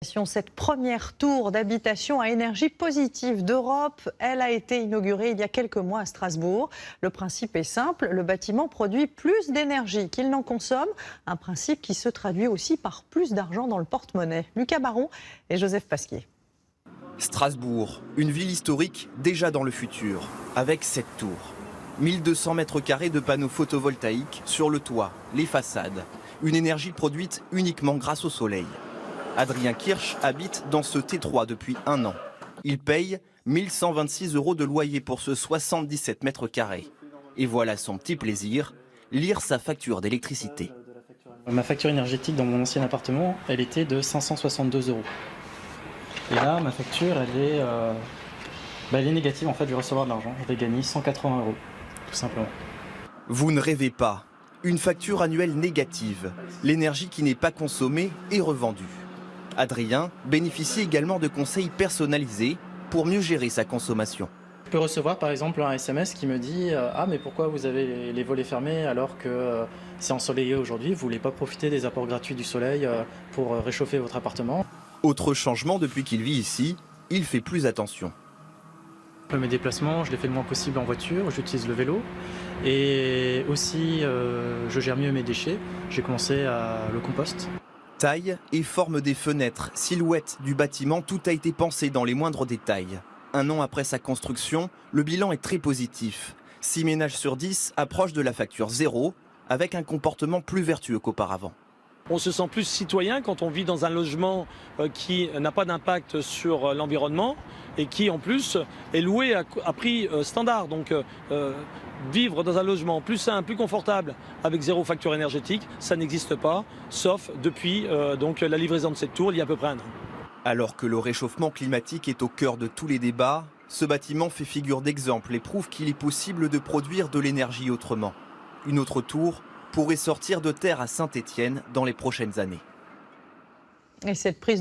Cette première tour d'habitation à énergie positive d'Europe, elle a été inaugurée il y a quelques mois à Strasbourg. Le principe est simple, le bâtiment produit plus d'énergie qu'il n'en consomme, un principe qui se traduit aussi par plus d'argent dans le porte-monnaie. Lucas Baron et Joseph Pasquier. Strasbourg, une ville historique déjà dans le futur, avec cette tour. 1200 mètres carrés de panneaux photovoltaïques sur le toit, les façades. Une énergie produite uniquement grâce au soleil. Adrien Kirsch habite dans ce T3 depuis 1 an. Il paye 1126 € de loyer pour ce 77 mètres carrés. Et voilà son petit plaisir, lire sa facture d'électricité. Ma facture énergétique dans mon ancien appartement, elle était de 562 €. Et là, ma facture, elle est négative. En fait, je vais recevoir de l'argent. Je vais gagner 180 €, tout simplement. Vous ne rêvez pas. Une facture annuelle négative. L'énergie qui n'est pas consommée est revendue. Adrien bénéficie également de conseils personnalisés pour mieux gérer sa consommation. Je peux recevoir par exemple un SMS qui me dit « Ah, mais pourquoi vous avez les volets fermés alors que c'est ensoleillé aujourd'hui? Vous voulez pas profiter des apports gratuits du soleil pour réchauffer votre appartement ?» Autre changement depuis qu'il vit ici, il fait plus attention. Mes déplacements, je les fais le moins possible en voiture, j'utilise le vélo. Et aussi, je gère mieux mes déchets. J'ai commencé à le compost. Taille et forme des fenêtres, silhouette du bâtiment, tout a été pensé dans les moindres détails. 1 an après sa construction, le bilan est très positif. 6 ménages sur 10 approchent de la facture zéro, avec un comportement plus vertueux qu'auparavant. On se sent plus citoyen quand on vit dans un logement qui n'a pas d'impact sur l'environnement et qui en plus est loué à prix standard. Donc vivre dans un logement plus sain, plus confortable, avec zéro facture énergétique, ça n'existe pas, sauf depuis la livraison de cette tour il y a à peu près 1 an. Alors que le réchauffement climatique est au cœur de tous les débats, ce bâtiment fait figure d'exemple et prouve qu'il est possible de produire de l'énergie autrement. Une autre tour pourrait sortir de terre à Saint-Étienne dans les prochaines années. Et cette prise